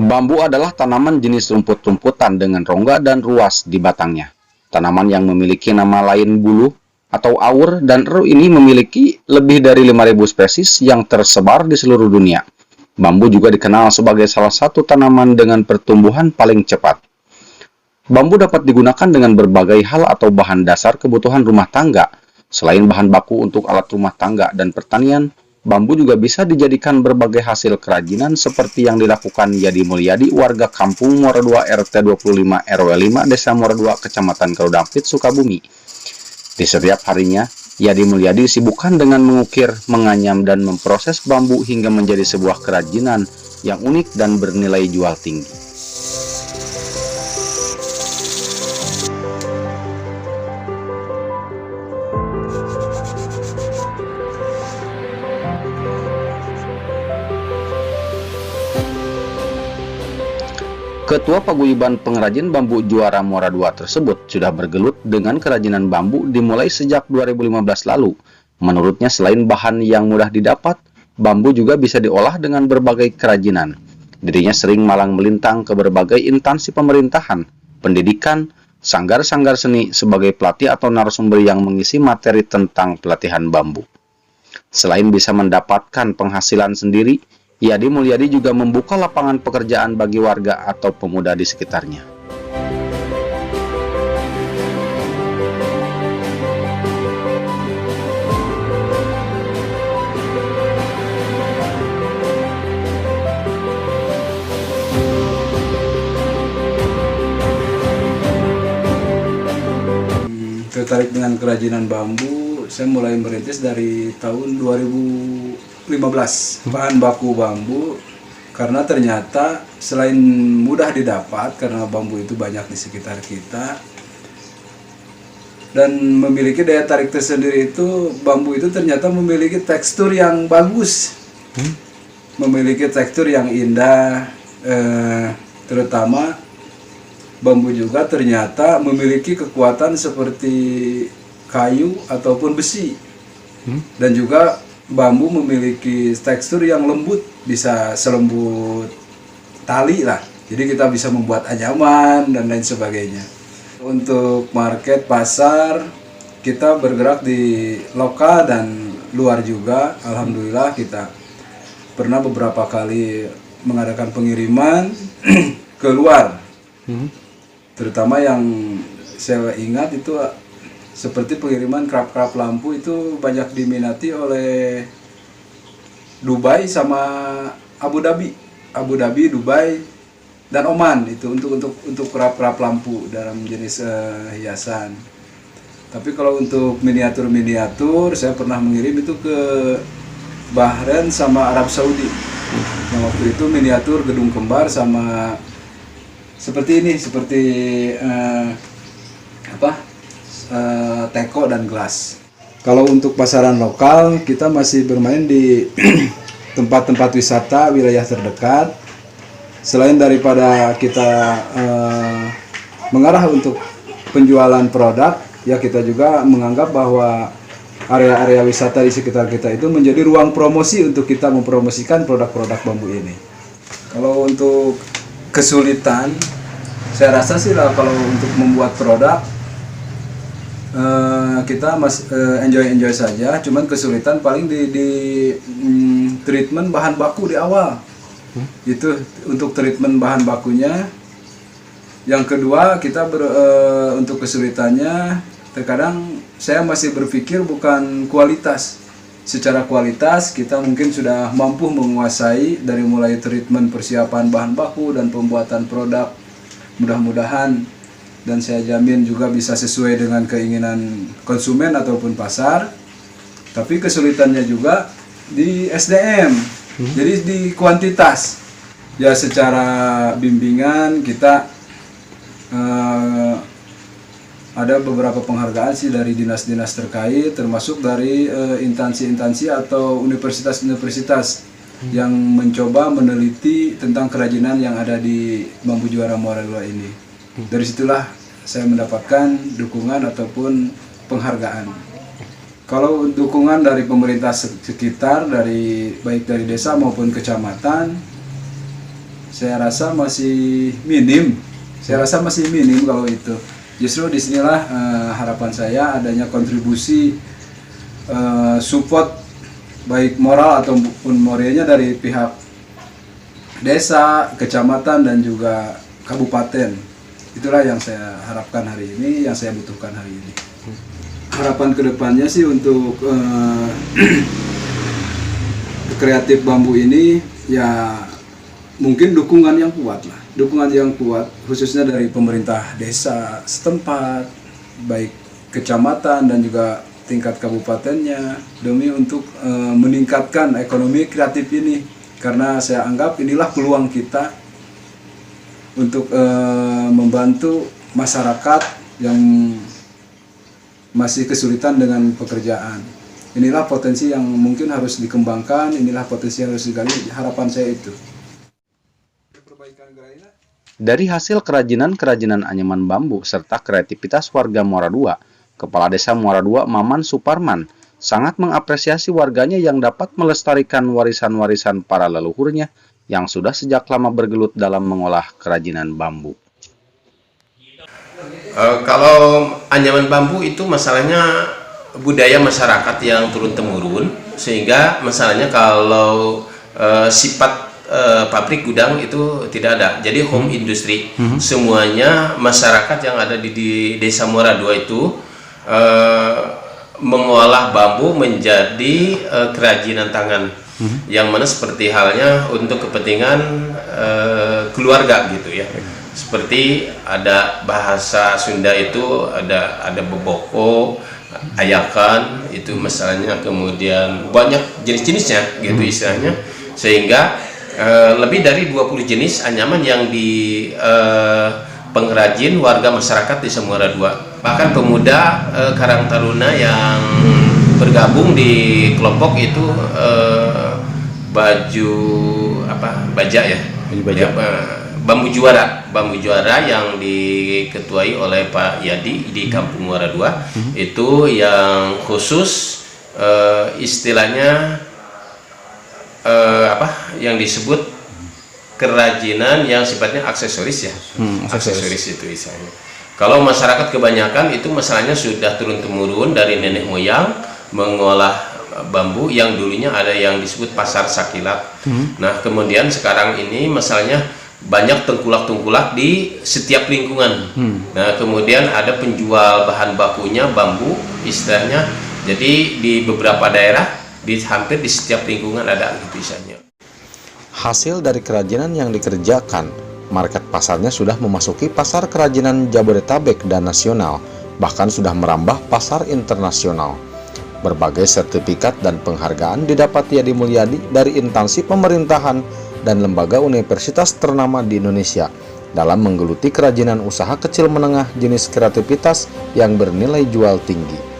Bambu adalah tanaman jenis rumput-rumputan dengan rongga dan ruas di batangnya. Tanaman yang memiliki nama lain buluh atau aur dan eru ini memiliki lebih dari 5.000 spesies yang tersebar di seluruh dunia. Bambu juga dikenal sebagai salah satu tanaman dengan pertumbuhan paling cepat. Bambu dapat digunakan dengan berbagai hal atau bahan dasar kebutuhan rumah tangga. Selain bahan baku untuk alat rumah tangga dan pertanian, bambu juga bisa dijadikan berbagai hasil kerajinan seperti yang dilakukan Yadi Mulyadi, warga kampung Muara II RT 25 RW 5 Desa Muara II, Kecamatan Karudampit, Sukabumi. Di setiap harinya, Yadi Mulyadi disibukkan dengan mengukir, menganyam, dan memproses bambu hingga menjadi sebuah kerajinan yang unik dan bernilai jual tinggi. Ketua Paguyuban Pengrajin Bambu Juara Muara II tersebut sudah bergelut dengan kerajinan bambu dimulai sejak 2015 lalu. Menurutnya, selain bahan yang mudah didapat, bambu juga bisa diolah dengan berbagai kerajinan. Dirinya sering malang melintang ke berbagai instansi pemerintahan, pendidikan, sanggar-sanggar seni sebagai pelatih atau narasumber yang mengisi materi tentang pelatihan bambu. Selain bisa mendapatkan penghasilan sendiri, Yadi Mulyadi juga membuka lapangan pekerjaan bagi warga atau pemuda di sekitarnya. Tertarik dengan kerajinan bambu, saya mulai merintis dari tahun 2015. Bahan baku bambu, karena ternyata selain mudah didapat karena bambu itu banyak di sekitar kita dan memiliki daya tarik tersendiri, itu bambu itu ternyata memiliki tekstur yang bagus, memiliki tekstur yang indah, terutama bambu juga ternyata memiliki kekuatan seperti kayu ataupun besi, dan juga bambu memiliki tekstur yang lembut, bisa selembut tali lah. Jadi kita bisa membuat anyaman dan lain sebagainya. Untuk market pasar, kita bergerak di lokal dan luar juga. Alhamdulillah kita pernah beberapa kali mengadakan pengiriman ke luar. Terutama yang saya ingat itu seperti pengiriman kerap-kerap lampu, itu banyak diminati oleh Dubai sama Abu Dhabi, Dubai dan Oman, itu untuk kerap-kerap lampu dalam jenis hiasan. Tapi kalau untuk miniatur saya pernah mengirim itu ke Bahrain sama Arab Saudi. Yang waktu itu miniatur gedung kembar sama seperti ini, seperti teko dan gelas. Kalau untuk pasaran lokal, kita masih bermain di tempat-tempat wisata wilayah terdekat. Selain daripada kita mengarah untuk penjualan produk, ya kita juga menganggap bahwa area-area wisata di sekitar kita itu menjadi ruang promosi untuk kita mempromosikan produk-produk bambu ini. Kalau untuk kesulitan, saya rasa sih lah kalau untuk membuat produk kita masih enjoy saja. Cuman kesulitan paling di treatment bahan baku di awal. Itu untuk treatment bahan bakunya. Yang kedua, kita untuk kesulitannya terkadang saya masih berpikir bukan kualitas. Secara kualitas kita mungkin sudah mampu menguasai dari mulai treatment, persiapan bahan baku dan pembuatan produk. Mudah-mudahan dan saya jamin juga bisa sesuai dengan keinginan konsumen ataupun pasar. Tapi kesulitannya juga di SDM, jadi di kuantitas. Ya secara bimbingan kita ada beberapa penghargaan sih dari dinas-dinas terkait, termasuk dari instansi-instansi atau universitas-universitas yang mencoba meneliti tentang kerajinan yang ada di Bambu Juara Muara II ini. Dari situlah saya mendapatkan dukungan ataupun penghargaan. Kalau dukungan dari pemerintah sekitar, baik dari desa maupun kecamatan, saya rasa masih minim. Kalau itu. Justru disinilah harapan saya adanya kontribusi support baik moral ataupun moralnya dari pihak desa, kecamatan, dan juga kabupaten. Itulah yang saya harapkan hari ini, yang saya butuhkan hari ini. Harapan kedepannya sih untuk kreatif bambu ini ya mungkin dukungan yang kuat, khususnya dari pemerintah desa setempat, baik kecamatan dan juga tingkat kabupatennya, demi untuk meningkatkan ekonomi kreatif ini, karena saya anggap inilah peluang kita untuk membantu masyarakat yang masih kesulitan dengan pekerjaan. Inilah potensi yang mungkin harus dikembangkan, inilah potensi yang harus digali, harapan saya itu. Dari hasil kerajinan anyaman bambu serta kreativitas warga Muara II, Kepala Desa Muara II Maman Suparman sangat mengapresiasi warganya yang dapat melestarikan warisan-warisan para leluhurnya yang sudah sejak lama bergelut dalam mengolah kerajinan bambu. Kalau anyaman bambu itu masalahnya budaya masyarakat yang turun-temurun, sehingga masalahnya kalau sifat pabrik gudang itu tidak ada. Jadi home industry, semuanya masyarakat yang ada di Desa Muara II itu mengolah bambu menjadi kerajinan tangan, yang mana seperti halnya untuk kepentingan keluarga gitu ya. Seperti ada bahasa Sunda itu ada beboko, ayakan itu misalnya, kemudian banyak jenis-jenisnya gitu istilahnya, sehingga lebih dari 20 jenis anyaman yang di pengrajin warga masyarakat di Muara II. Bahkan pemuda Karang Taruna yang bergabung di kelompok itu baja ya, Bambu Juara yang diketuai oleh Pak Yadi di Kampung Muara II, itu yang khusus istilahnya yang disebut kerajinan yang sifatnya aksesoris ya, aksesoris itu istilahnya. Kalau masyarakat kebanyakan itu masalahnya sudah turun-temurun dari nenek moyang mengolah bambu yang dulunya ada yang disebut pasar sakilat. Nah kemudian sekarang ini masalahnya banyak tengkulak-tengkulak di setiap lingkungan. Nah kemudian ada penjual bahan bakunya bambu istilahnya. Jadi di beberapa daerah, hampir di setiap lingkungan ada gitu istilahnya. Hasil dari kerajinan yang dikerjakan, market pasarnya sudah memasuki pasar kerajinan Jabodetabek dan nasional, bahkan sudah merambah pasar internasional. Berbagai sertifikat dan penghargaan didapat Yadi Mulyadi dari instansi pemerintahan dan lembaga universitas ternama di Indonesia dalam menggeluti kerajinan usaha kecil menengah jenis kreativitas yang bernilai jual tinggi.